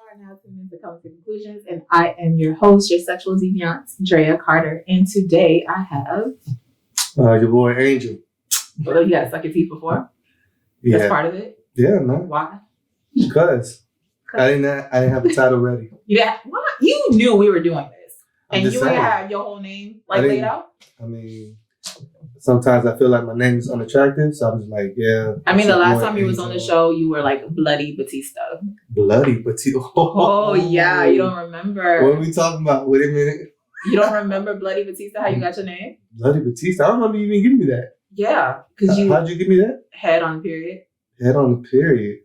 are now tuned into Coming to Conclusions, and I am your host, your sexual deviant, Dreyah Karter. And today I have your boy Angel. Well, you gotta suck your teeth before. Yeah. That's part of it. Yeah, man. Why? Because I didn't have a title ready. Yeah. What? You knew we were doing this, and you saying. didn't have your whole name laid out. I mean, sometimes I feel like my name is unattractive, so I'm just like, yeah. I mean, the last time you was on the show, you were like Bloody Batista. Bloody Batista. Oh yeah, you don't remember? What are we talking about? Wait a minute. You don't remember Bloody Batista? How you got your name? Bloody Batista. I don't remember you even giving me that. Yeah, because you. How'd you give me that? Head on period. Head on the period.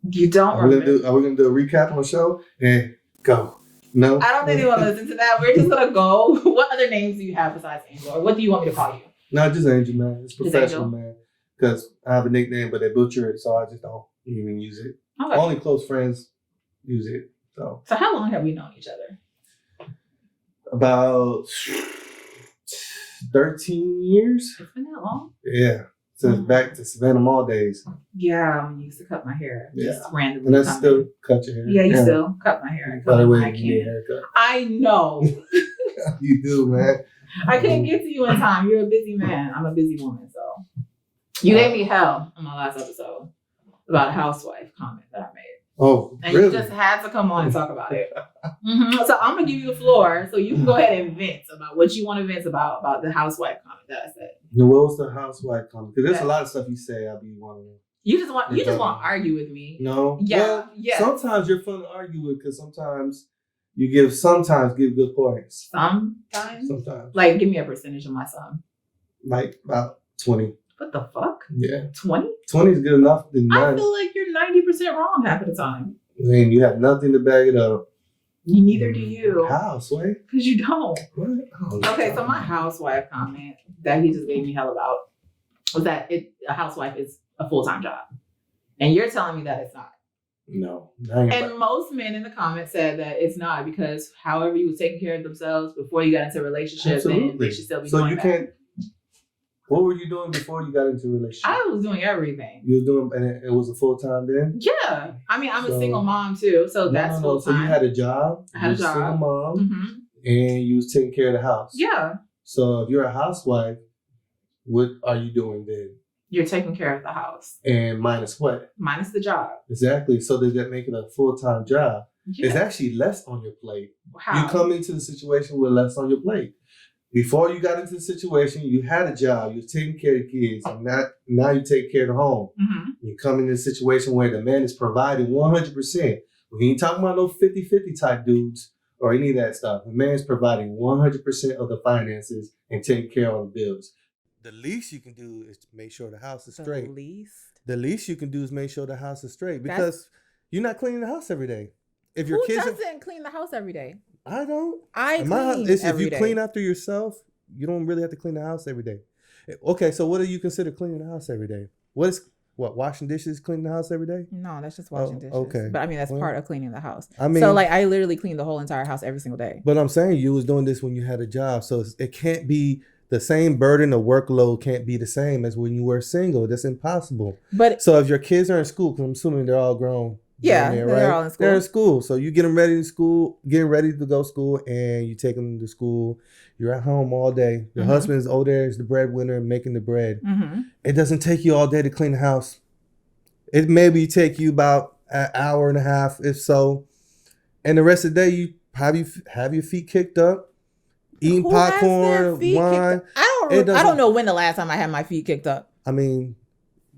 You don't remember? Are we gonna do a recap on the show and go? No, I don't think they want to listen to that. We're just gonna go. What other names do you have besides Angel, or what do you want me to call you? No, just Angel, man. It's professional, Angel? man. Because I have a nickname, but they butcher it, so I just don't even use it. Okay. Only close friends use it. So how long have we known each other? About 13 years. It's been that long? Yeah. Since back to Savannah Mall days. Yeah, when you used to cut my hair. Just randomly. And I still cut your hair. Yeah, you still cut my hair. By the way, I you need a haircut. I know. You do, man. I couldn't get to you in time. You're a busy man. I'm a busy woman, so. You gave me hell on my last episode about a housewife comment that I made. Oh, and really? You just had to come on and talk about it. So I'm going to give you the floor so you can go ahead and vent about what you want to vent about the housewife comment that I said. No, what was the housewife comment? Because there's a lot of stuff you say I'll be wanting to. You just want to argue with me. No. Yeah. Well, yeah. Sometimes you're fun to argue with because sometimes you give good points. Sometimes? Sometimes. Like, give me a percentage of my sum. Like about 20. What the fuck? Yeah. 20? 20 is good enough. I feel like you're 90% wrong half of the time. I mean, you have nothing to back it up. Neither do you. How, Sway? Because you don't. What? Okay, so my housewife comment that he just gave me hell about was that a housewife is a full-time job. And you're telling me that it's not. No. And most men in the comments said that it's not because however you was taking care of themselves before you got into a relationship, then they should still be doing that. So you can't. What were you doing before you got into a relationship? I was doing everything. You was doing, and it was a full-time then? Yeah. I mean, I'm a single mom too, so that's full-time. So you had a job. I had a job. Single mom, and you was taking care of the house. Yeah. So if you're a housewife, what are you doing then? You're taking care of the house. And minus what? Minus the job. Exactly. So does that make it a full-time job? Yeah. It's actually less on your plate. How? You come into the situation with less on your plate. Before you got into the situation, you had a job, you were taking care of the kids, and now you take care of the home. You come into a situation where the man is providing 100%. We ain't talking about no 50-50 type dudes or any of that stuff. The man is providing 100% of the finances and taking care of all the bills. The least you can do is to make sure the house is straight. The least you can do is make sure the house is straight because you're not cleaning the house every day. If your kids doesn't clean the house every day? I don't. If you clean after yourself, you don't really have to clean the house every day. Okay, so what do you consider cleaning the house every day? Washing dishes, cleaning the house every day? No, that's just washing dishes. Okay. But I mean, that's part of cleaning the house. I mean, so like I literally clean the whole entire house every single day. But I'm saying you was doing this when you had a job. So it can't be the same burden of workload can't be the same as when you were single. That's impossible. But so if your kids are in school, because I'm assuming they're all grown. Yeah, they're all in school. They're in school. So you get them ready to school, getting ready to go to school, and you take them to school. You're at home all day. Your husband is over there as the breadwinner making the bread. It doesn't take you all day to clean the house. It maybe take you about an hour and a half, if so. And the rest of the day, you have your feet kicked up, eating popcorn, wine. I don't know when the last time I had my feet kicked up. I mean,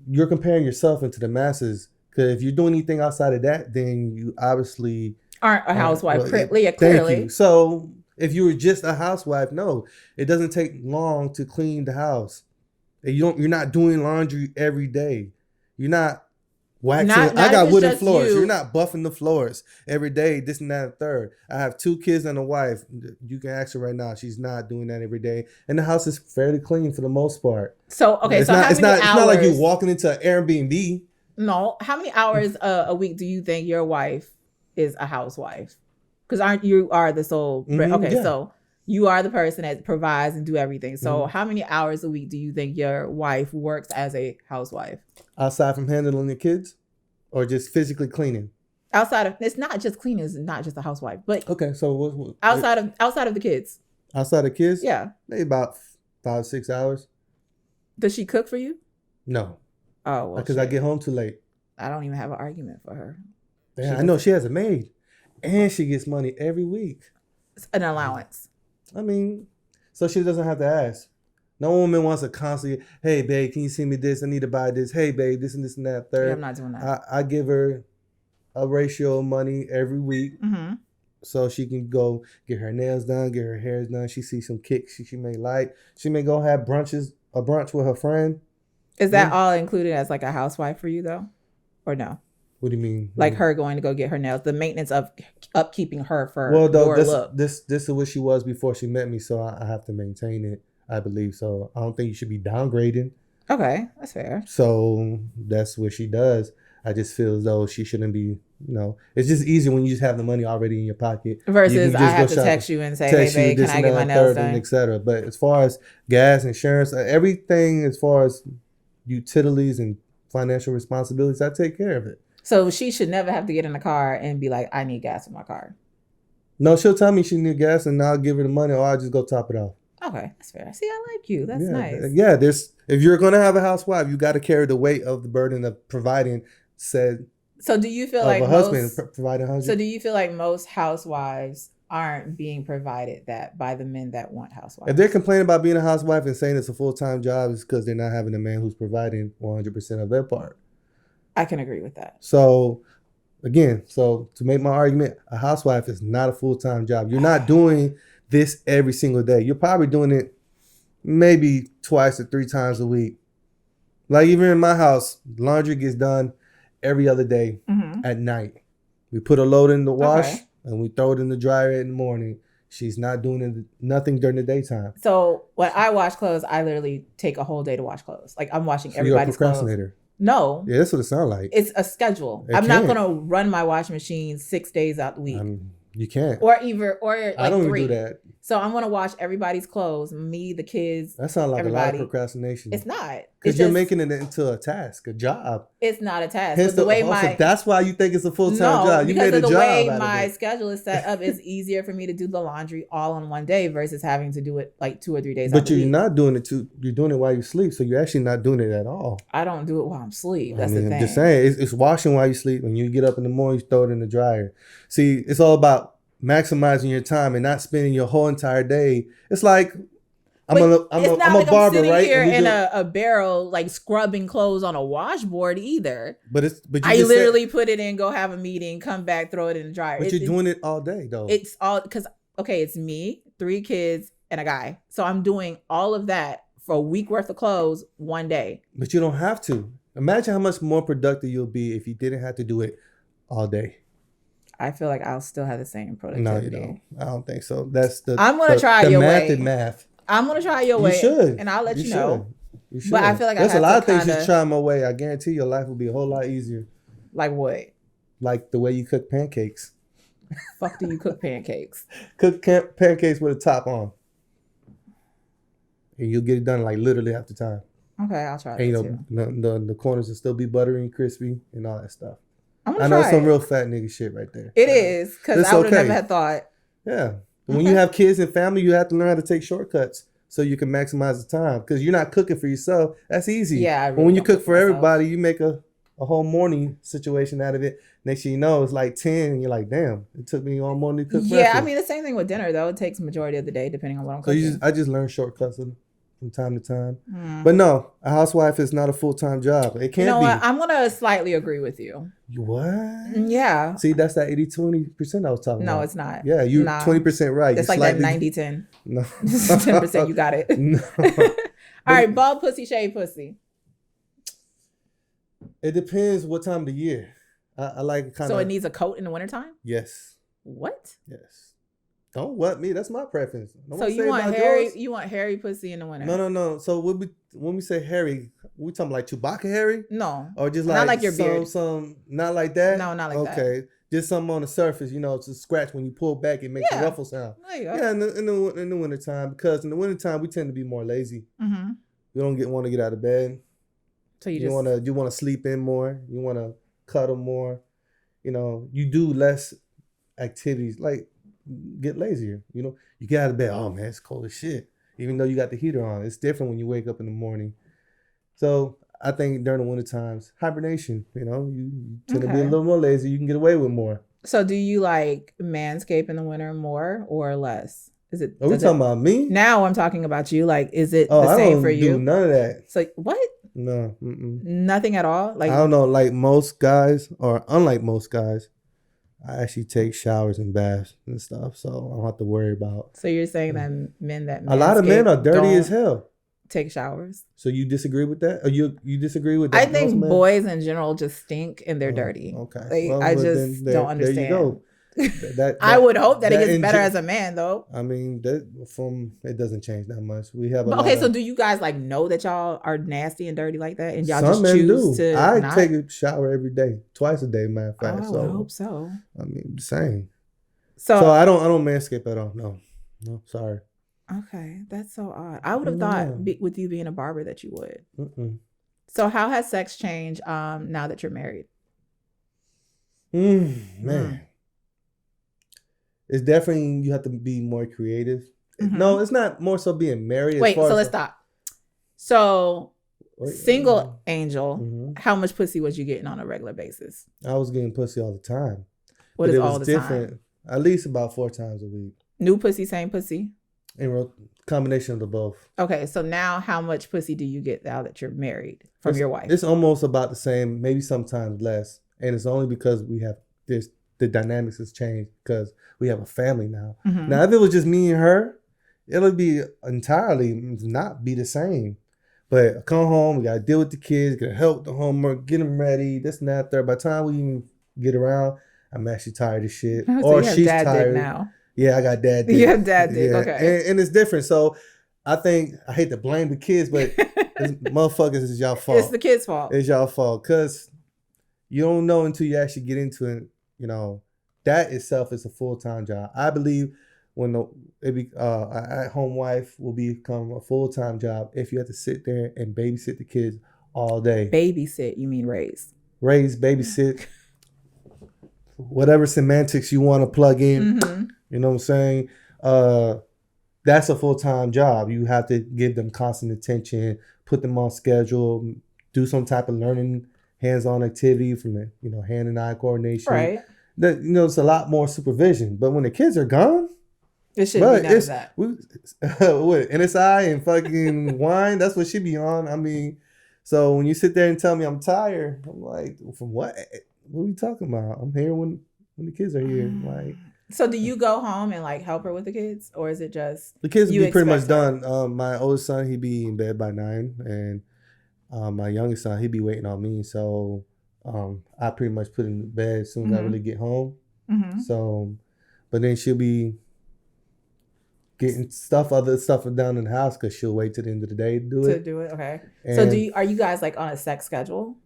you're comparing yourself into the masses. Because if you're doing anything outside of that, then you obviously aren't a housewife. Clearly. Thank you. So if you were just a housewife, no, it doesn't take long to clean the house. You're not doing laundry every day. You're not waxing. I got wooden floors. You're not buffing the floors every day. This and that and third. I have 2 kids and a wife. You can ask her right now. She's not doing that every day, and the house is fairly clean for the most part. So okay, it's not like you're walking into an Airbnb. No. How many hours a week do you think your wife is a housewife? Because you are the sole. So you are the person that provides and do everything. So how many hours a week do you think your wife works as a housewife? Aside from handling the kids or just physically cleaning? It's not just cleaning. It's not just a housewife, but okay. So what outside of the kids. Outside of kids, yeah, maybe about 5-6 hours. Does she cook for you? No. Oh, well, because I get home too late. I don't even have an argument for her. Yeah, I know she has a maid, and she gets money every week. It's an allowance. I mean, so she doesn't have to ask. No woman wants to constantly, hey, babe, can you send me this? I need to buy this. Hey, babe, this and this and that. Third, yeah, I'm not doing that. I give her a ratio of money every week. Mm-hmm. So she can go get her nails done, get her hair done. She sees some kicks she may like. She may go have a brunch with her friend. Is that all included as like a housewife for you though? Or no? What do you mean? Like her going to go get her nails, the maintenance of upkeeping her for your look. This is what she was before she met me, so I have to maintain it, I believe. So I don't think you should be downgrading. Okay, that's fair. So that's what she does. I just feel as though she shouldn't be, it's just easier when you just have the money already in your pocket. Versus I have to text you and say, hey, babe, can I get my nails done? Etc. But as far as gas, insurance, everything as far as utilities and financial responsibilities, I take care of it. So she should never have to get in the car and be like, I need gas in my car. No, she'll tell me she needs gas and I'll give her the money or I'll just go top it off. Okay, that's fair. See, I like you. That's nice. Yeah, if you're going to have a housewife, you got to carry the weight of the burden of providing said. So do you feel like providing husband? So do you feel like most housewives aren't being provided that by the men that want housewives? If they're complaining about being a housewife and saying it's a full-time job, it's because they're not having a man who's providing 100% of their part. I can agree with that. So, again, to make my argument, a housewife is not a full-time job. You're not doing this every single day. You're probably doing it maybe 2 or 3 times a week. Like even in my house, laundry gets done every other day at night. We put a load in the wash and we throw it in the dryer in the morning. She's not doing nothing during the daytime. So when I wash clothes, I literally take a whole day to wash clothes. Like I'm washing everybody's you're a procrastinator. Clothes. No. Yeah, that's what it sounds like. It's a schedule. I'm not going to run my washing machine 6 days out the week. You can't. Or like I don't 3. even do that. So I'm going to wash everybody's clothes, me, the kids. That sounds like everybody. A lot of procrastination. It's not. Because you're making it into a task, a job. It's not a task. Hence the way that's why you think it's a full-time job. You made a job out of it. Because of the way my schedule is set up, it's easier for me to do the laundry all on one day versus having to do it like 2 or 3 days. But you're not doing it you're doing it while you sleep, so you're actually not doing it at all. I don't do it while I'm asleep. That's the thing. I'm just saying, it's washing while you sleep. When you get up in the morning, you throw it in the dryer. See, it's all about maximizing your time and not spending your whole entire day. It's like I'm a barber, sitting right? Here in a barrel, like scrubbing clothes on a washboard either. But I literally put it in, go have a meeting, come back, throw it in the dryer. But you're doing it all day though. It's all because it's me, 3 kids, and a guy. So I'm doing all of that for a week worth of clothes one day. But you don't have to. Imagine how much more productive you'll be if you didn't have to do it all day. I feel like I'll still have the same productivity. No, you don't. I don't think so. I'm gonna try your way. Math. I'm gonna try your way. You should, and I'll let you know. You should. But I feel like there's a lot of things you should try my way. I guarantee your life will be a whole lot easier. Like what? Like the way you cook pancakes. Fuck, do you cook pancakes? Cook pancakes with a top on, and you'll get it done like literally half the time. Okay, I'll try. And the corners will still be buttery and crispy and all that stuff. I know some real fat nigga shit right there. It is, because I would have never had thought. Yeah. When you have kids and family, you have to learn how to take shortcuts so you can maximize the time. Because you're not cooking for yourself. That's easy. Yeah. But when you cook for everybody, you make a whole morning situation out of it. Next thing you know, it's like 10 and you're like, damn, it took me all morning to cook breakfast. Yeah, I mean, the same thing with dinner, though. It takes the majority of the day, depending on what I'm cooking. I just learned shortcuts from time to time. But no, a housewife is not a full-time job. It can't be. You know what? I'm going to slightly agree with you. What? Yeah. See, that's that 80-20% I was talking about. No, it's not. Yeah, you're 20% right. It's like that 90-10. No. 10%, you got it. No. All right, bald pussy, shaved pussy. It depends what time of the year. I like kind of... So it needs a coat in the wintertime? Yes. What? Yes. Don't what me. That's my preference. So you want hairy pussy in the winter? No. So when we say hairy, we talking like Chewbacca hairy? No. Or just like not like your beard. Some not like that? No, not like that. Okay. Just something on the surface, to scratch when you pull back, it makes a ruffle sound. There you go. Yeah, in the wintertime, because in the wintertime we tend to be more lazy. Mm-hmm. We don't want to get out of bed. So you want to sleep in more. You want to cuddle more. you do less activities, like get lazier. You get out of bed, oh man, it's cold as shit. Even though you got the heater on, it's different when you wake up in the morning. So I think during the winter times, hibernation, you tend to be a little more lazy. You can get away with more. So do you like manscape in the winter more or less? Are we talking about me? Now I'm talking about you. Like, is it the same for you? I don't do none of that. So what? No. Nothing at all? Like, I don't know, like most guys, or unlike most guys, I actually take showers and baths and stuff, so I don't have to worry about. So you're saying that men that a lot of men are dirty as hell. Take showers. So you disagree with that? Or you disagree with that? I think boys in general just stink and they're dirty. Okay. I just don't understand. There you go. I would hope that it gets better as a man, though. I mean, it doesn't change that much. We have so do you guys like know that y'all are nasty and dirty like that, and y'all some just choose do. to? I take a shower every day, twice a day, matter of fact. Oh, I hope so. I mean, the same. So I don't manscape at all. No, sorry. Okay, that's so odd. I would have thought with you being a barber that you would. So how has sex changed now that you're married? Man. It's definitely, you have to be more creative. No, it's not more so being married. Wait, so let's stop. So single Angel, how much pussy was you getting on a regular basis? I was getting pussy all the time. What is all the time? At least about 4 times a week. New pussy, same pussy? In combination of the both. Okay, so now how much pussy do you get now that you're married from your wife? It's almost about the same, maybe sometimes less. And it's only because we have the dynamics has changed because we have a family now. Now, if it was just me and her, it'll be entirely not be the same. But I come home, we got to deal with the kids, got to help with the homework, get them ready, this and that, third. By the time we even get around, I'm actually tired of shit. So or she's tired now. Yeah, I got dad dick. You have dad dick, okay. And it's different. So I think, I hate to blame the kids, but motherfuckers, is y'all fault. It's the kids' fault. It's y'all fault. Because you don't know until you actually get into it, that itself is a full-time job. I believe when an at-home wife will become a full-time job if you have to sit there and babysit the kids all day. Babysit, you mean raise? Raise, babysit, whatever semantics you want to plug in. You know what I'm saying? That's a full-time job. You have to give them constant attention, put them on schedule, do some type of learning, hands-on activity from the, hand and eye coordination. Right. It's a lot more supervision. But when the kids are gone, it shouldn't be none of that. What, NSI and fucking wine, that's what she be on. I mean, so when you sit there and tell me I'm tired, I'm like, from what? What are you talking about? I'm here when the kids are here. Like, so do you go home and like help her with the kids, or is it just the kids be pretty much done? My oldest son, he be in bed by 9, and my youngest son, he be waiting on me. So I pretty much put him to bed as soon as I really get home. So, but then she'll be getting other stuff done in the house because she'll wait till the end of the day to do it. Okay. And so are you guys like on a sex schedule?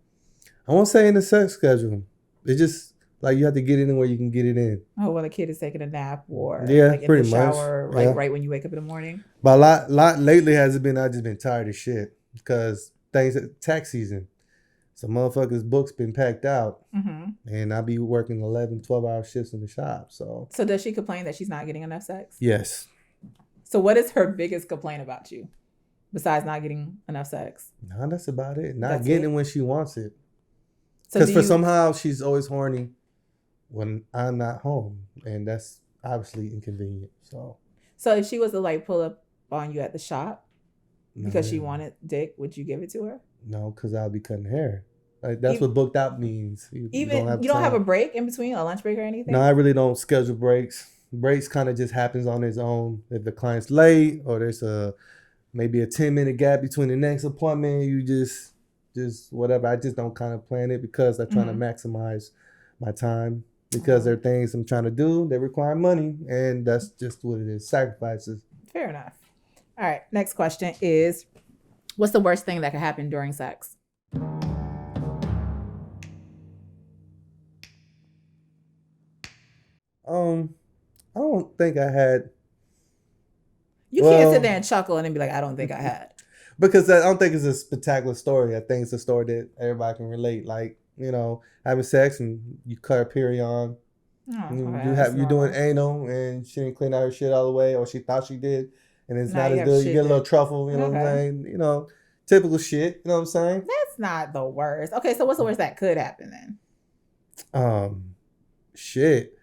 I won't say in a sex schedule. It's just like you have to get it in where you can get it in. Oh, when a kid is taking a nap or like in the shower, like right when you wake up in the morning. But a lot lately has it been, I've just been tired of shit because tax season. So motherfuckers' books been packed out, and I be working 11, 12-hour shifts in the shop. So does she complain that she's not getting enough sex? Yes. So what is her biggest complaint about you, besides not getting enough sex? No, that's about it. Not getting it when she wants it. So because somehow she's always horny when I'm not home, and that's obviously inconvenient. So if she was to like pull up on you at the shop because she wanted dick, would you give it to her? No, because I'll be cutting hair. Like that's what booked out means. You don't have a break in between, a lunch break or anything? No, I really don't schedule breaks. Breaks kind of just happens on its own. If the client's late or there's maybe a 10-minute gap between the next appointment, you just whatever. I just don't kind of plan it because I'm trying to maximize my time. Because there are things I'm trying to do that require money, and that's just what it is. Sacrifices. Fair enough. All right. Next question is, what's the worst thing that could happen during sex? I don't think I had. You can't sit there and chuckle and then be like, I don't think I had. Because I don't think it's a spectacular story. I think it's a story that everybody can relate. Like, having sex and you cut her period on. You're doing anal and she didn't clean out her shit all the way, or she thought she did, and it's not as good. You get a little truffle, you know what I'm saying? Typical shit. You know what I'm saying? That's not the worst. Okay, so what's the worst that could happen then? Shit.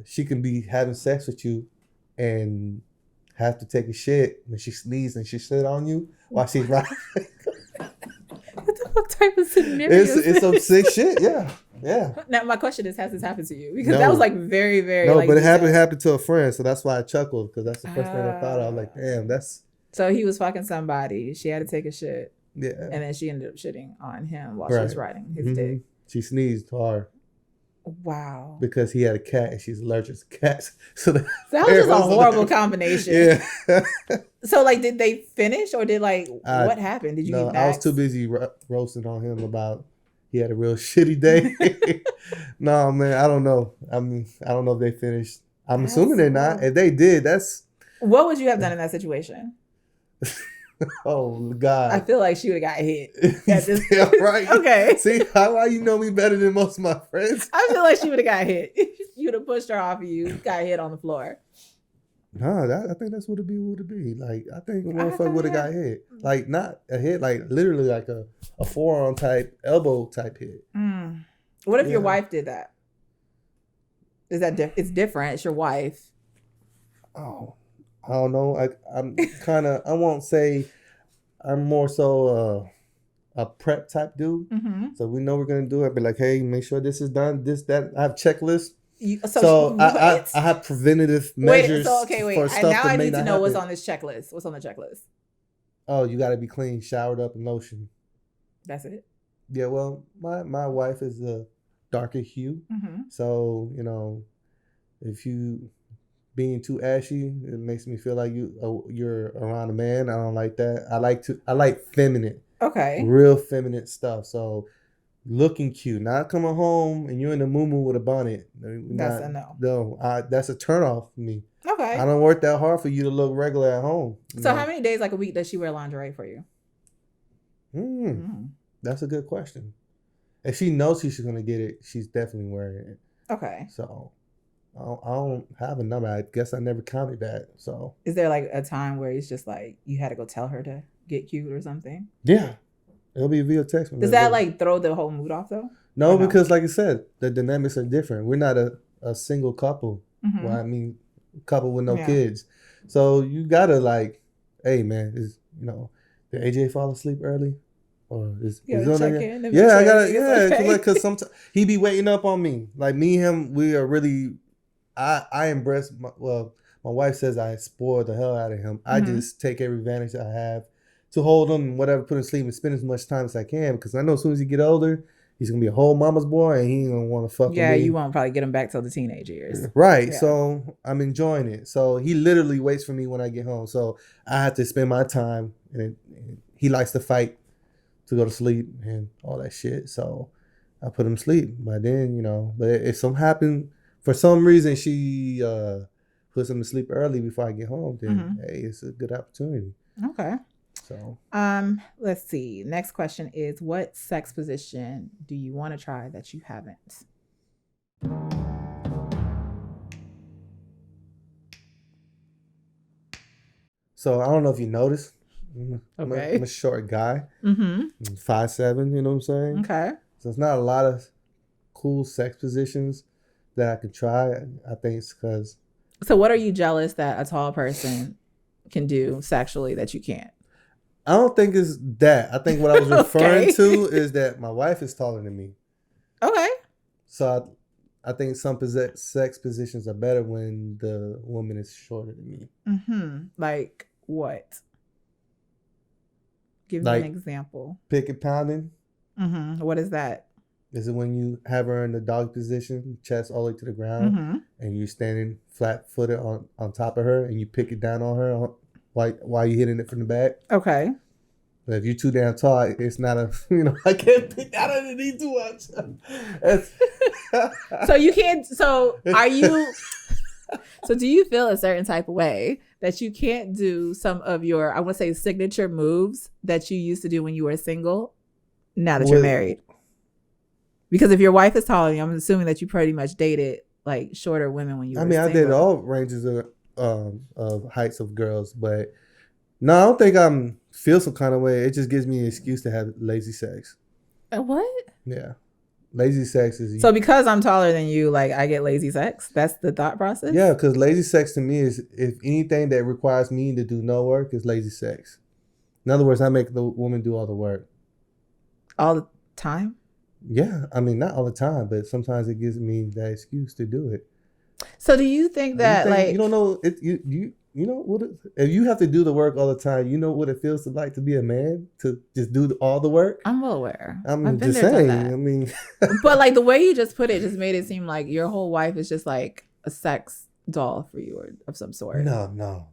She can be having sex with you and have to take a shit when she sneezes and she sit on you while she's riding. What type of scenario? It's some sick shit. Yeah. Now my question is, has this happened to you? Because that was like very, very. No, but it happened to a friend, so that's why I chuckled, because that's the first thing I thought. I was like, damn, that's. So he was fucking somebody. She had to take a shit. Yeah. And then she ended up shitting on him while she was riding his dick. She sneezed hard. Wow. Because he had a cat and she's allergic to cats. So that was just a horrible combination. Yeah. So like, did they finish or did what happened? Did you get back? I was too busy roasting on him about he had a real shitty day. No, man, I don't know. I mean, I don't know if they finished. I'm assuming they're not. If they did, that's. What would you have done in that situation? Oh God! I feel like she would have got hit. Yeah, right. Okay. See how you know me better than most of my friends? I feel like she would have got hit. You would have pushed her off of you. Got hit on the floor. No, I think that's what it would be. Like, I think a motherfucker would have got hit. Like, not a hit, like literally like a forearm type, elbow type hit. What if your wife did that? Is that it's different? It's your wife. Oh, I don't know. I'm kind of, I won't say, I'm more so a prep type dude. Mm-hmm. So we know we're going to do it. I'd be like, hey, make sure this is done, this, that. I have checklists. So I have preventative measures. Wait. Now I need to know what's on this checklist. What's on the checklist? Oh, you got to be clean, showered up, and lotion. That's it? Yeah, well, my wife is a darker hue. Mm-hmm. So, if you being too ashy, it makes me feel like you're around a man. I don't like that. I like feminine. Okay. Real feminine stuff. So looking cute, not coming home and you're in the muumuu with a bonnet. That's a no. No, that's a turnoff for me. Okay. I don't work that hard for you to look regular at home. So how many days, like a week, does she wear lingerie for you? That's a good question. If she knows she's going to get it, she's definitely wearing it. Okay. So I don't have a number. I guess I never counted that. So is there like a time where it's just like you had to go tell her to get cute or something? Yeah. It'll be via text. Does that like throw the whole mood off though? No, because like I said, the dynamics are different. We're not a single couple. Mm-hmm. Well, I mean, couple with no kids. So you gotta like, hey man, did AJ fall asleep early? Or is on check in? Yeah, I gotta, because sometimes he be waiting up on me. Like me and him, we are really. I embrace my wife says I spoil the hell out of him. Mm-hmm. I just take every advantage that I have to hold him and whatever, put him to sleep and spend as much time as I can, because I know as soon as he get older, he's gonna be a whole mama's boy and he ain't gonna want to fuck with me. Yeah, you won't probably get him back till the teenage years. Right. Yeah. So I'm enjoying it. So he literally waits for me when I get home. So I have to spend my time, and he likes to fight to go to sleep and all that shit. So I put him to sleep. But then, but if something happened, for some reason she puts him to sleep early before I get home, then hey, it's a good opportunity. Okay. So let's see. Next question is, what sex position do you want to try that you haven't? So I don't know if you noticed. Okay. I'm a short guy. 5'7", you know what I'm saying? Okay. So it's not a lot of cool sex positions that I could try. I think it's because. So what are you jealous that a tall person can do sexually that you can't? I don't think it's that. I think what I was referring to is that my wife is taller than me. Okay. So I think some sex positions are better when the woman is shorter than me. Mm-hmm. Like what? Give me an example. Pick and pounding. Mm-hmm. What is that? Is it when you have her in the dog position, chest all the way to the ground, and you're standing flat-footed on top of her, and you pick it down on her while you're hitting it from the back? Okay. But if you're too damn tall, it's not I can't pick out underneath too much. So you can't, so are you, so do you feel a certain type of way that you can't do some of your, I want to say, signature moves that you used to do when you were single, now that you're married? Because if your wife is taller than you, I'm assuming that you pretty much dated like shorter women when you were single. I did all ranges of heights of girls, but no, I don't think I'm feel some kind of way. It just gives me an excuse to have lazy sex. What? Yeah. Lazy sex is... So because I'm taller than you, like I get lazy sex? That's the thought process? Yeah, because lazy sex to me is, if anything that requires me to do no work, is lazy sex. In other words, I make the woman do all the work. All the time? Yeah. I mean, not all the time, but sometimes it gives me that excuse to do it. So do you think that you don't know it, you know what if you have to do the work all the time, you know what it feels like to be a man, to just do all the work? I'm well aware. I'm just saying. I mean, but like the way you just put it just made it seem like your whole wife is just like a sex doll for you, or of some sort. No.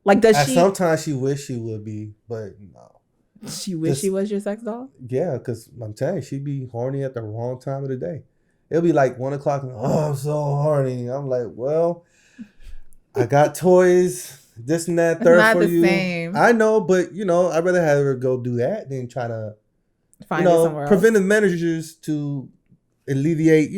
Like does she? Sometimes she wish she would be, but no. She wish she was your sex doll? Yeah, because I'm telling you, she'd be horny at the wrong time of the day. It'll be like 1 o'clock and, I'm so horny. I'm like, well, I got toys, this and that, third not for the you. Same. I know, but I'd rather have her go do that than try to find it somewhere preventive measures to alleviate,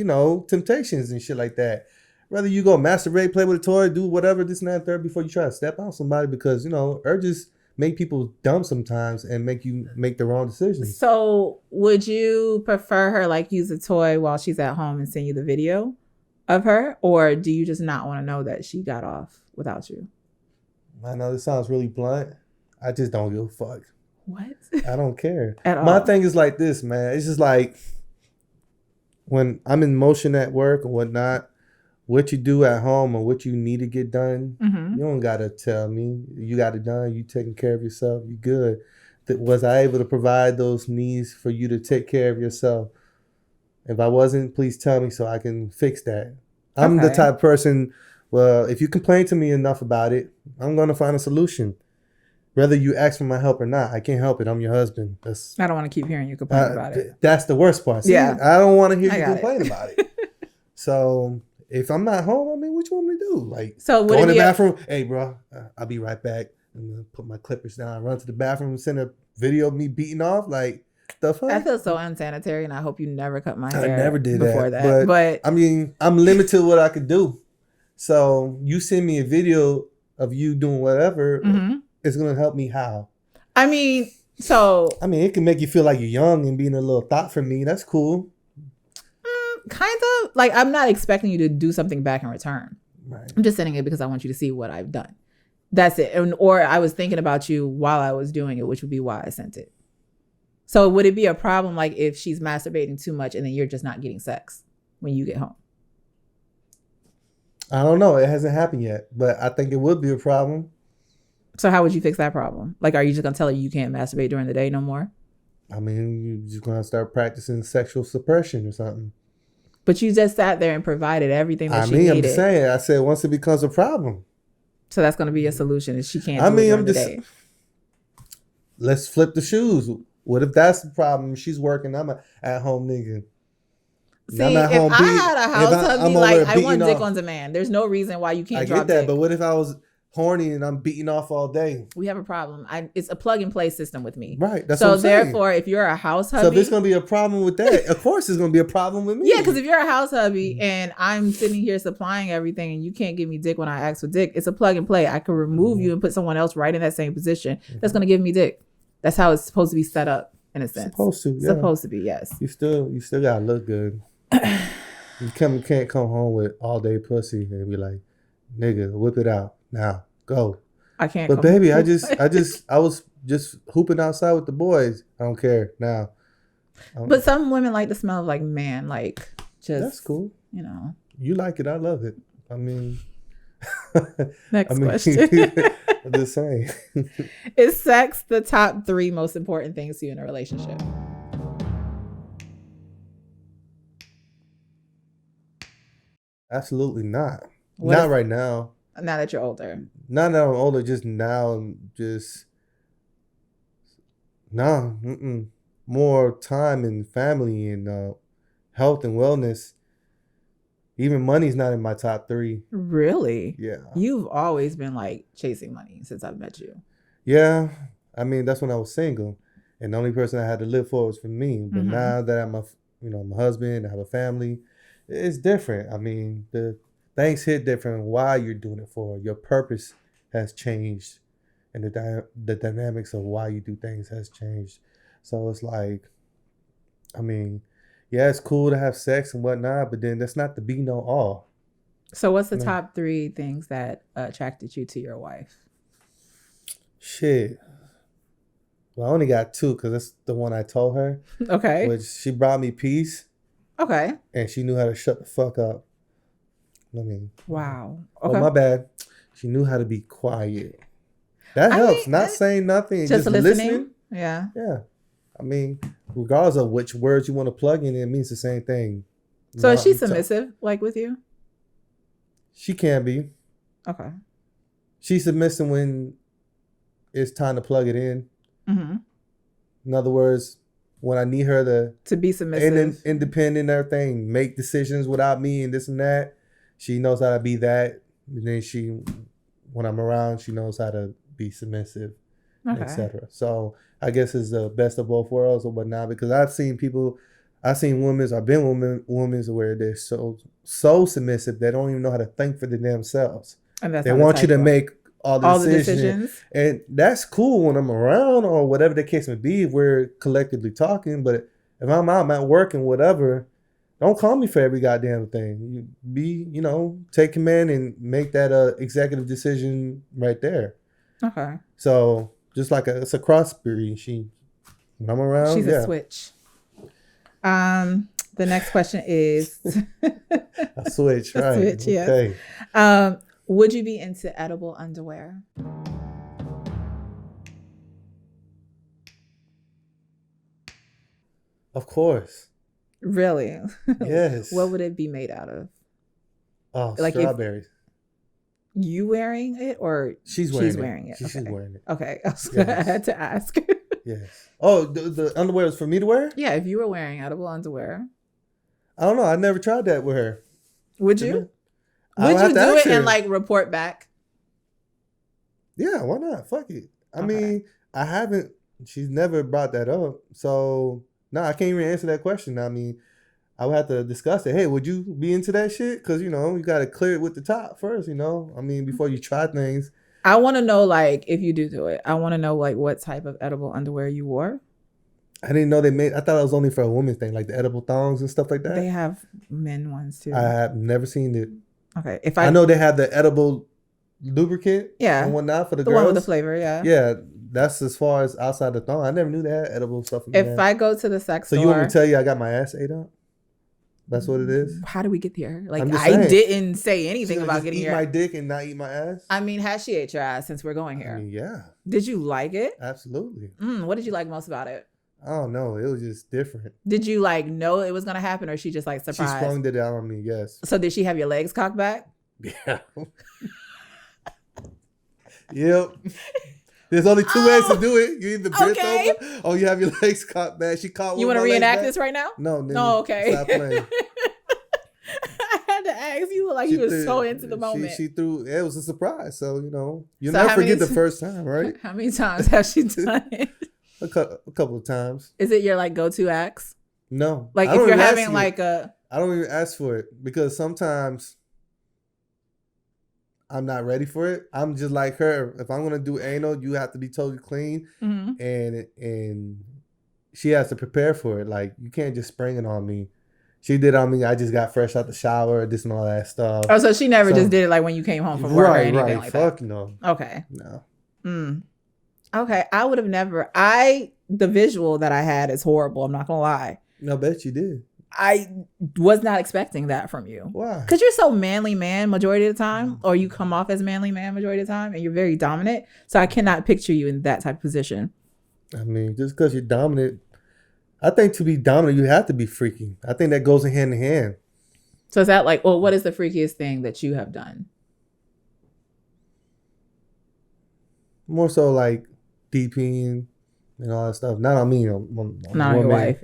temptations and shit like that. Rather you go masturbate, play with a toy, do whatever, this and that, third, before you try to step on somebody, because, urges make people dumb sometimes and make you make the wrong decisions. So would you prefer her like use a toy while she's at home and send you the video of her? Or do you just not want to know that she got off without you? I know this sounds really blunt. I just don't give a fuck. What? I don't care. At all. My thing is like this, man. It's just like when I'm in motion at work and whatnot, what you do at home and what you need to get done, you don't got to tell me. You got it done. You taking care of yourself. You good. Was I able to provide those needs for you to take care of yourself? If I wasn't, please tell me so I can fix that. I'm the type of person, well, if you complain to me enough about it, I'm going to find a solution. Whether you ask for my help or not, I can't help it. I'm your husband. I don't want to keep hearing you complain about it. That's the worst part. See, yeah. I don't want to hear you complain about it. So if I'm not home, I mean, what you want me to do? Like, so go in the bathroom. Hey, bro, I'll be right back. I'm going to put my clippers down, run to the bathroom, and send a video of me beating off. Like, the fuck? I feel so unsanitary, and I hope you never cut my hair. I never did before that. But I mean, I'm limited to what I could do. So you send me a video of you doing whatever, it's going to help me how? I mean, it can make you feel like you're young and being a little thought for me. That's cool. Kind of. Like, I'm not expecting you to do something back in return. Right. I'm just sending it because I want you to see what I've done. That's it. Or I was thinking about you while I was doing it, which would be why I sent it. So would it be a problem, like, if she's masturbating too much and then you're just not getting sex when you get home? I don't know. It hasn't happened yet, but I think it would be a problem. So how would you fix that problem? Like, are you just going to tell her you can't masturbate during the day no more? I mean, you're just going to start practicing sexual suppression or something. But you just sat there and provided everything that she needed. I'm just saying. I said once it becomes a problem. So that's going to be a solution if she can't do it during the day. Let's flip the shoes. What if that's the problem? She's working. I'm an at-home nigga. See, if I had a house hubby, like, I want dick on demand. There's no reason why you can't drop dick. I get that, but what if I was horny and I'm beating off all day? We have a problem. It's a plug-and-play system with me. Right, that's what I'm saying. So therefore, if you're a house hubby... So if there's going to be a problem with that, of course there's going to be a problem with me. Yeah, because if you're a house hubby and I'm sitting here supplying everything and you can't give me dick when I ask for dick, it's a plug-and-play. I can remove you and put someone else right in that same position that's going to give me dick. That's how it's supposed to be set up, in a sense. Supposed to, yeah. Supposed to be, yes. You still got to look good. You can't come home with all day pussy and be like, nigga, whip it out now, go. I can't. But baby, I was just hooping outside with the boys. I don't care now. But some women like the smell of, like, man, like, just. That's cool. You like it, I love it. I mean. Next question. I'm just saying. Is sex the top 3 most important things to you in a relationship? Absolutely not. Not right now. Now that you're older. Not that I'm older, just now. More time and family and health and wellness. Even money's not in my top 3. Really? Yeah. You've always been, like, chasing money since I've met you. Yeah. I mean, that's when I was single. And the only person I had to live for was for me. But now that I'm my husband, I have a family. It's different. I mean, the things hit different. Why you're doing it for? Your purpose has changed, and the dynamics of why you do things has changed. So it's like, I mean, yeah, it's cool to have sex and whatnot, but then that's not the be no all. So what's the top 3 things that attracted you to your wife? Shit. Well, I only got 2 because that's the one I told her. Okay. Which she brought me peace. Okay. And she knew how to shut the fuck up. I mean. Wow. Okay. Oh, my bad. She knew how to be quiet. That helps. Not saying nothing. Just listening. Yeah. Yeah. I mean, regardless of which words you want to plug in, it means the same thing. So is she submissive, like with you? She can be. Okay. She's submissive when it's time to plug it in. Mm-hmm. In other words, when I need her to be submissive, and independent, and everything, make decisions without me and this and that, she knows how to be that. And then when I'm around, she knows how to be submissive, etc. So I guess it's the best of both worlds or whatnot, because I've seen women, I've been women where they're so submissive they don't even know how to think for themselves. And they want you to make all the decisions. And that's cool when I'm around or whatever the case may be if we're collectively talking. But if I'm out, I'm at work and whatever, don't call me for every goddamn thing. Take command and make that executive decision right there. Okay. So just like it's a cross breed. When I'm around, she's a switch. The next question is a switch, right? A switch, yes. Okay. Would you be into edible underwear? Of course. Really? Yes. What would it be made out of? Oh, like strawberries. You wearing it or she's wearing it? She's wearing it. Okay. I had to ask. Yes. Oh, the underwear is for me to wear? Yeah, if you were wearing edible underwear. I don't know. I never tried that with her. Would you? Would you do it and like report back? Yeah, why not? Fuck it. I mean, I haven't. She's never brought that up. So, no, I can't even answer that question. I mean, I would have to discuss it. Hey, would you be into that shit? Because, you got to clear it with the top first, I mean, before you try things. I want to know, like, if you do it, I want to know, like, what type of edible underwear you wore. I didn't know I thought it was only for a woman's thing, like the edible thongs and stuff like that. They have men ones, too. I have never seen it. Okay. I know they have the edible lubricant and whatnot for the girls. The one with the flavor, yeah. Yeah, that's as far as outside the thong. I never knew they had edible stuff in there. If I go to the sex store. So you want me to tell you I got my ass ate up? That's what it is? How do we get here? Like, I didn't say anything about getting here. Eat my dick and not eat my ass? I mean, has she ate your ass since we're going here? I mean, yeah. Did you like it? Absolutely. What did you like most about it? I don't know. It was just different. Did you like know it was going to happen or she just like surprised? She sprung it out on me, yes. So did she have your legs cocked back? Yeah. Yep. There's only 2 ways to do it. You either bent over or you have your legs cocked back. She caught. You want to reenact this right now? No. No. Okay. Stop playing. I had to ask. You look like you were so into the moment. She threw. It was a surprise. So you'll never forget the first time, right? How many times has she done it? A couple of times. Is it your like go-to acts? No. Like if you're having like a. I don't even ask for it because sometimes I'm not ready for it. I'm just like her. If I'm gonna do anal, you have to be totally clean, and she has to prepare for it. Like you can't just spring it on me. She did on me. I just got fresh out the shower, this and all that stuff. Oh, so she never just did it like when you came home from work or anything like that. Fuck no. Okay. No. Okay, I would have never. The visual that I had is horrible. I'm not gonna lie. No, bet you did. I was not expecting that from you. Why? Because you're so manly man majority of the time, or you come off as manly man majority of the time, and you're very dominant. So I cannot picture you in that type of position. I mean, just because you're dominant, I think to be dominant, you have to be freaky. I think that goes hand in hand. So is that like, well, what is the freakiest thing that you have done? More so like DPing and all that stuff. Not on me. Not on your wife.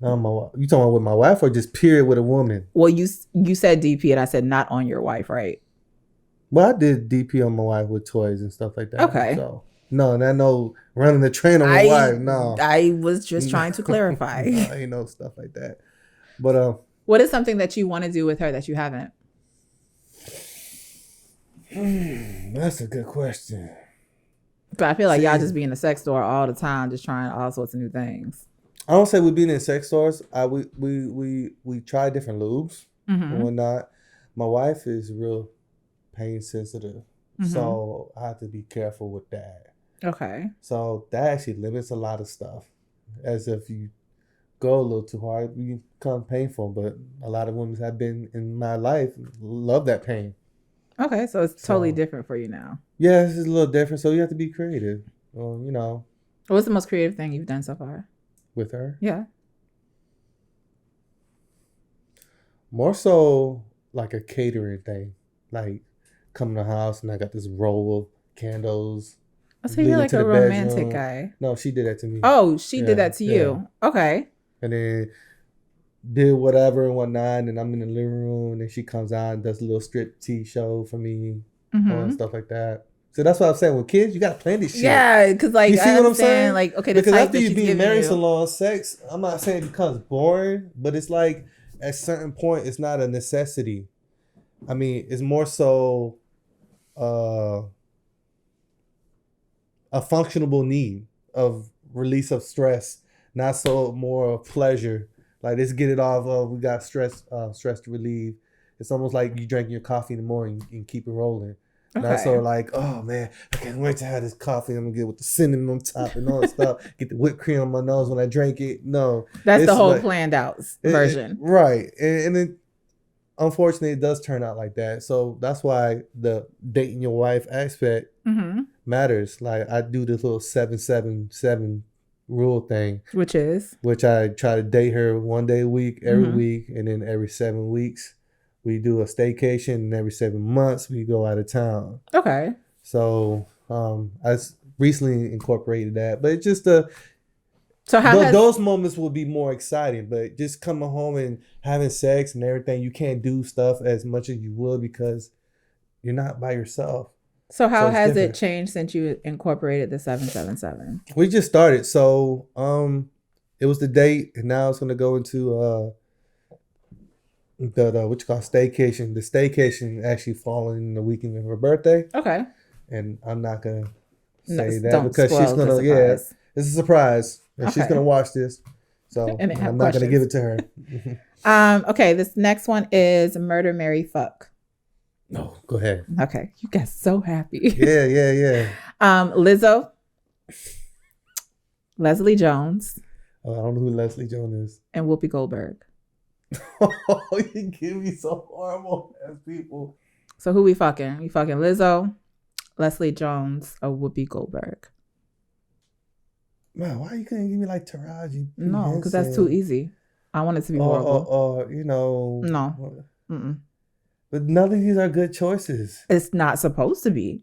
Not on my wife. You talking about with my wife or just period with a woman? Well, you said DP and I said not on your wife, right? Well, I did DP on my wife with toys and stuff like that. Okay. So No, no running the train on my wife. No. I was just trying to clarify. No, ain't no stuff like that. But what is something that you want to do with her that you haven't? That's a good question. But I feel like y'all just be in the sex store all the time, just trying all sorts of new things. I don't say we being in sex stores. We try different lubes and whatnot. My wife is real pain sensitive, so I have to be careful with that. Okay. So that actually limits a lot of stuff. As if you go a little too hard, you become painful. But a lot of women have been in my life love that pain. Okay, so it's totally different for you now. Yeah, this is a little different. So you have to be creative. You know. What's the most creative thing you've done so far? With her? Yeah. More so like a catering thing. Like come to the house and I got this roll of candles. So you're like a romantic guy. No, she did that to me. Oh, she did that to you. Okay. And then did whatever and whatnot, and I'm in the living room, and then she comes out and does a little strip tea show for me and stuff like that. So that's what I'm saying. With kids, you gotta plan this shit. Yeah, because like you see what I'm saying? Like, okay, because after you be married so long, sex, I'm not saying it becomes boring, but it's like at a certain point, it's not a necessity. I mean, it's more so a functionable need of release of stress, not so more of pleasure. Like, let's get it off. We got stress to relieve. It's almost like you drinking your coffee in the morning and keep it rolling. Okay. Not so like, oh man, I can't wait to have this coffee. I'm gonna get with the cinnamon on top and all that stuff. Get the whipped cream on my nose when I drink it. No, that's the whole like, planned out version, right? And it, unfortunately, it does turn out like that. So that's why the dating your wife aspect matters. Like I do this little 7-7-7 rule thing, which I try to date her 1 day a week, every week, and then every 7 weeks we do a staycation, and every 7 months we go out of town. Okay. So I recently incorporated that, but it's just those moments will be more exciting. But just coming home and having sex and everything, you can't do stuff as much as you would because you're not by yourself. So how has it changed since you incorporated the 7-7-7? We just started. So it was the date, and now it's gonna go into the what you call staycation. The staycation actually falling the weekend of her birthday. Okay. And I'm not gonna say that because she's gonna it's a surprise. And she's gonna watch this. So I'm not gonna give it to her. Okay, this next one is murder, marry, fuck. No, go ahead. Okay, you got so happy. Yeah. Lizzo, Leslie Jones. Oh, I don't know who Leslie Jones is. And Whoopi Goldberg. Oh, you give me so horrible as people. So who we fucking? We fucking Lizzo, Leslie Jones, or Whoopi Goldberg? Man, why you couldn't give me like Taraji? No, because that's too easy. I want it to be horrible. Or you know. No. Mm-mm. But none of these are good choices. It's not supposed to be.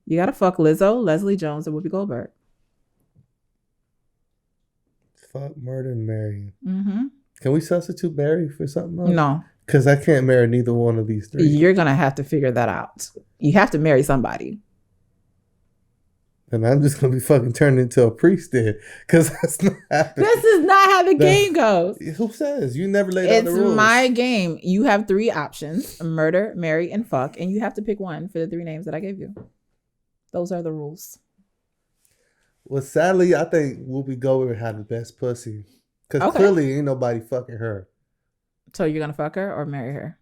You gotta fuck Lizzo, Leslie Jones, and Whoopi Goldberg. Fuck, murder, and marry. Can we substitute marry for something else? No. Because I can't marry neither one of these three. You're gonna have to figure that out. You have to marry somebody. And I'm just gonna be fucking turned into a priest there, because that's not happening. This is not how the game goes. Who says? You never laid out the rules. It's my game. You have 3 options: murder, marry, and fuck, and you have to pick one for the 3 names that I gave you. Those are the rules. Well, sadly, I think Whoopi Goldberg had the best pussy, because clearly ain't nobody fucking her. So you're gonna fuck her or marry her?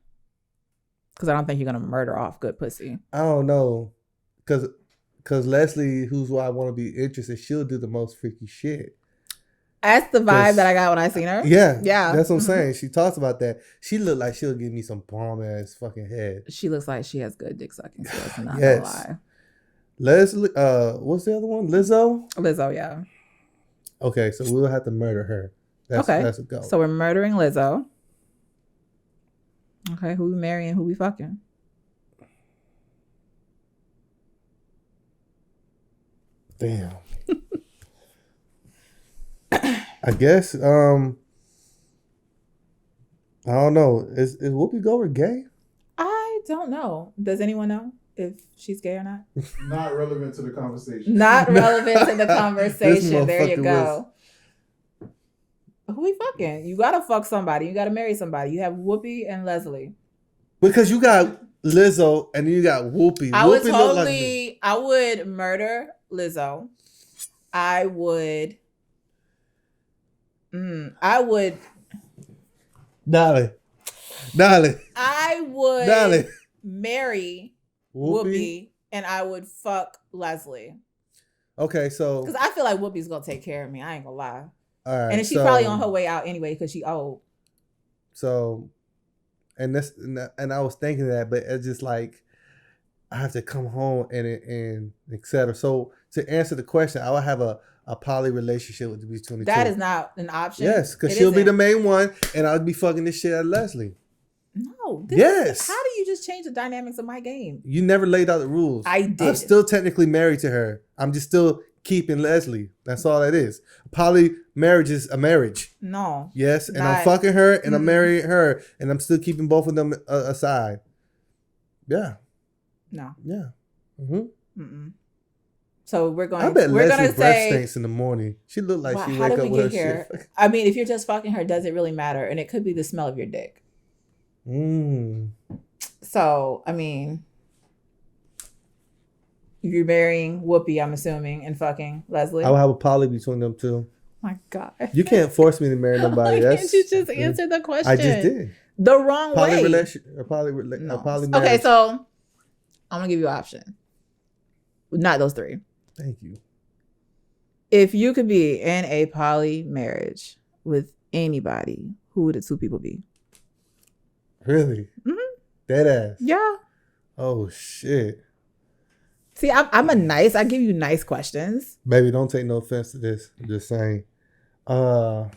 Because I don't think you're gonna murder off good pussy. I don't know, because Leslie, who's why I want to be interested, she'll do the most freaky shit. That's the vibe that I got when I seen her. Yeah. That's what I'm saying. She talks about that. She look like she'll give me some bomb ass fucking head. She looks like she has good dick sucking skills. I'm not gonna lie. Leslie, what's the other one? Lizzo? Lizzo, yeah. Okay, so we'll have to murder her. That's a go. So we're murdering Lizzo. Okay, who we marrying? Who we fucking? Damn. I guess, I don't know. Is Whoopi Goldberg gay? I don't know. Does anyone know? if she's gay or not? Not relevant to the conversation. Not relevant to the conversation. There you go. Who we fucking? You gotta fuck somebody. You gotta marry somebody. You have Whoopi and Leslie. Because you got Lizzo and then you got Whoopi. I would murder Lizzo. I would. Darling. I would marry Whoopi and I would fuck Leslie. Okay, so because I feel like Whoopi's gonna take care of me. I ain't gonna lie. All right, and she's probably on her way out anyway because she old. So, and I was thinking that, but it's just like I have to come home and etc. So to answer the question, I would have a poly relationship with between the two. That is not an option. Yes, because she'll be the main one, and I'll be fucking this shit at Leslie. No. Yes. How do you just change the dynamics of my game? You never laid out the rules. I did. I'm still technically married to her. I'm just still keeping Leslie. That's all that is. Poly marriage is a marriage. No. Yes, and I'm fucking her, and I'm marrying her, and I'm still keeping both of them aside. Yeah. No. Yeah. Mm-hmm. So we're going. I bet we're Leslie's gonna breath say, stinks in the morning. She looked like she wake up with her shit. I mean, if you're just fucking her, does it really matter? And it could be the smell of your dick. So I mean, you're marrying Whoopi, I'm assuming, and fucking Leslie. I will have a poly between them two. My God. You can't force me to marry nobody. Why can't you just answer the question? I just did. The wrong way. Poly marriage. Okay, so I'm gonna give you an option. Not those three. Thank you. If you could be in a poly marriage with anybody, who would the two people be? Really? Dead ass. Yeah. Oh shit. See, I give you nice questions. Baby, don't take no offense to this. I'm just saying. What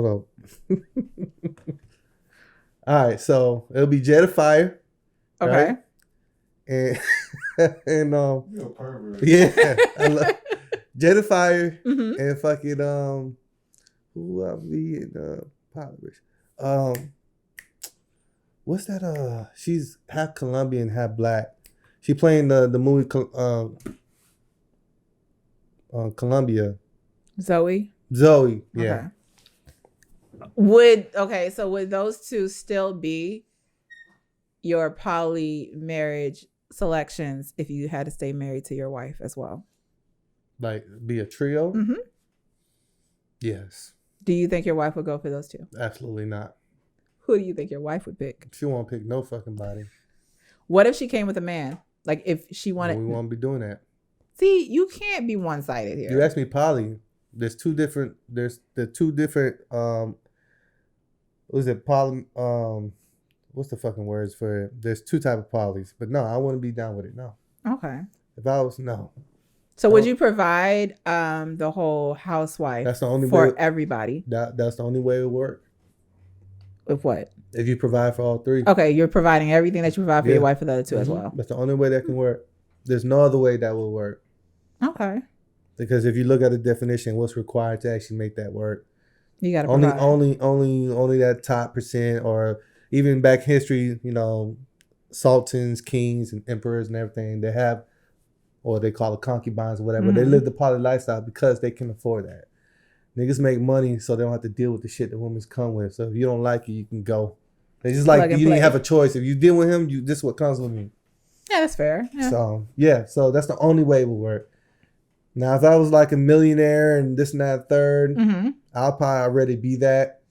up? All right, so it'll be Jet of Fire. Okay. Right? And You're a pervert. Yeah, I love Jet of Fire and fucking who I'll be in Poly. What's that? She's half Colombian, half black. She playing the movie Colombia. Zoe, yeah. Okay. So would those two still be your poly marriage selections if you had to stay married to your wife as well? Like be a trio? Yes. Do you think your wife would go for those two? Absolutely not. Who do you think your wife would pick? She won't pick no fucking body. What if she came with a man? Like if she wanted... We won't be doing that. See, you can't be one-sided here. You asked me poly. There's the two different was it poly what's the fucking words for it? There's two type of polys. But no, I wouldn't be down with it. No. Okay. If I was no. So would you provide the whole housewife that's the only for way, everybody? That's the only way it would work. With what? If you provide for all three. Okay, you're providing everything that you provide for your wife for the other two as well. That's the only way that can work. There's no other way that will work. Okay. Because if you look at the definition, what's required to actually make that work? You got to provide. Only that top percent, or even back history, sultans, kings, and emperors and everything, they have, or they call it concubines or whatever. They live the poly lifestyle because they can afford that. Niggas make money so they don't have to deal with the shit that women come with. So if you don't like it, you can go. It's just like you didn't have a choice. If you deal with him, this is what comes with me. Yeah, that's fair. Yeah. So that's the only way it will work. Now, if I was like a millionaire and this and that third, I'll probably already be that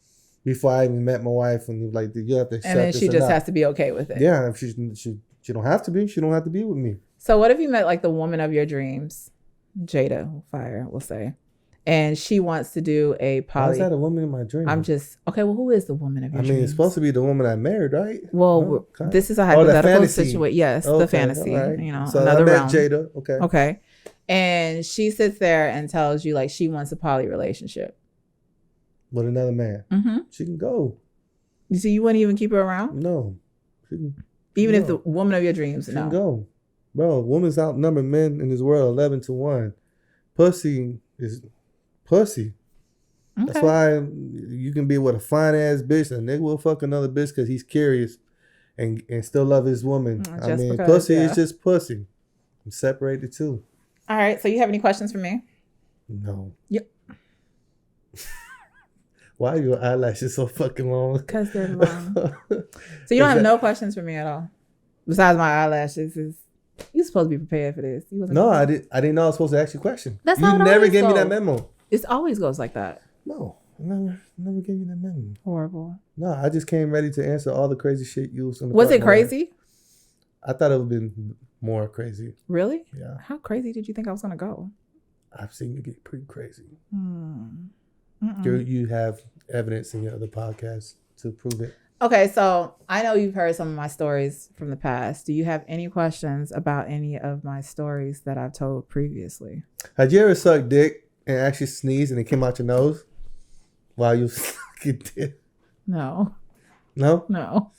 before I even met my wife. And like, you have to accept. And then she just has to be okay with it. Yeah, if she don't have to be. She don't have to be with me. So what if you met like the woman of your dreams, Jada Fire, we'll say, and she wants to do a poly? How's that a woman in my dreams? I'm just okay. Well, who is the woman of your dreams? It's supposed to be the woman I married, right? Well, this is a hypothetical situation. Yes, the fantasy. Right. So another I met realm. Jada. Okay. And she sits there and tells you like she wants a poly relationship with another man. She can go. You see, you wouldn't even keep her around? No. Even if the woman of your dreams, she can go. Bro, women's outnumber men in this world 11-1. Pussy is pussy. Okay. That's why you can be with a fine ass bitch and a nigga will fuck another bitch because he's curious and still love his woman. I mean, because, pussy is just pussy. I'm separated too. All right. So you have any questions for me? No. Yep. Why are your eyelashes so fucking long? Because they're long. So you don't have no questions for me at all? Besides my eyelashes. You're supposed to be prepared for this. No, I didn't know I was supposed to ask you a question. That's you how it never always gave me goes. that memo. It always goes like that. No, I never gave you that memo. Horrible. No, I just came ready to answer all the crazy shit you was. Was it crazy? I thought it would have been more crazy. Really? Yeah. How crazy did you think I was gonna go? I've seen you get pretty crazy. Mm-mm. You have evidence in your other podcasts to prove it. Okay, so I know you've heard some of my stories from the past. Do you have any questions about any of my stories that I've told previously? Had you ever sucked dick and actually sneezed and it came out your nose while you sucking dick? No. No? No.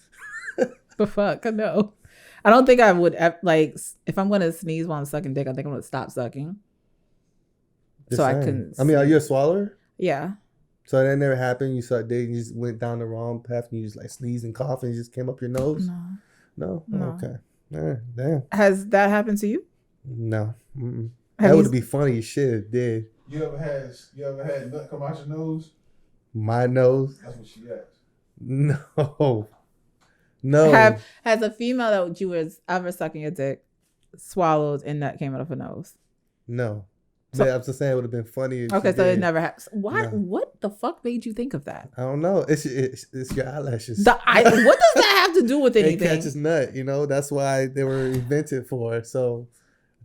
The fuck? No. I don't think I would, if I'm going to sneeze while I'm sucking dick, I think I'm going to stop sucking. Just so saying. I couldn't. I mean, are you a swallower? Yeah. So that never happened? You sucked dick and you just went down the wrong path and you just like sneezed and coughed and it just came up your nose? No. No? Oh, okay. Damn. Has that happened to you? No. That would be funny as shit if it did. You ever had nut come out your nose? My nose? That's what she asked. No. Has a female that you was ever sucking your dick swallowed and nut came out of her nose? No. So, I'm just saying it would have been funny. If okay, so did. it never happened. Why? No. What the fuck made you think of that? I don't know. It's your eyelashes. What does that have to do with anything? It catches nut, that's why they were invented for. So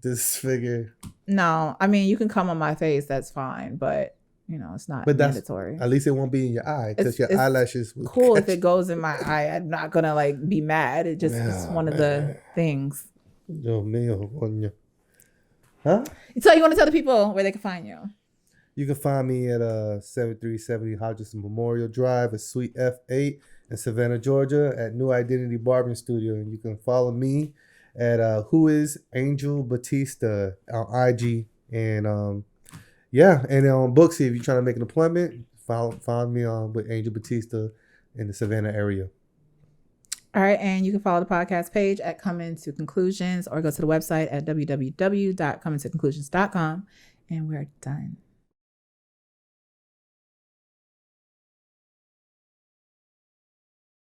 just figure. No, I mean you can come on my face, that's fine, but it's not mandatory. At least it won't be in your eye because your eyelashes. It's cool if it goes in my eye. I'm not gonna be mad. It's one of the things. Yo mío, huh? So you want to tell the people where they can find you? You can find me at 7370 Hodgson Memorial Drive at Suite F8 in Savannah, Georgia at New Identity Barbering Studio. And you can follow me at Who is Angel Batista on IG. And and on Booksy, if you're trying to make an appointment, find me with Angel Batista in the Savannah area. All right, and you can follow the podcast page at Cum'n to Conclusions or go to the website at www.cum'ntoconclusions.com. And we're done.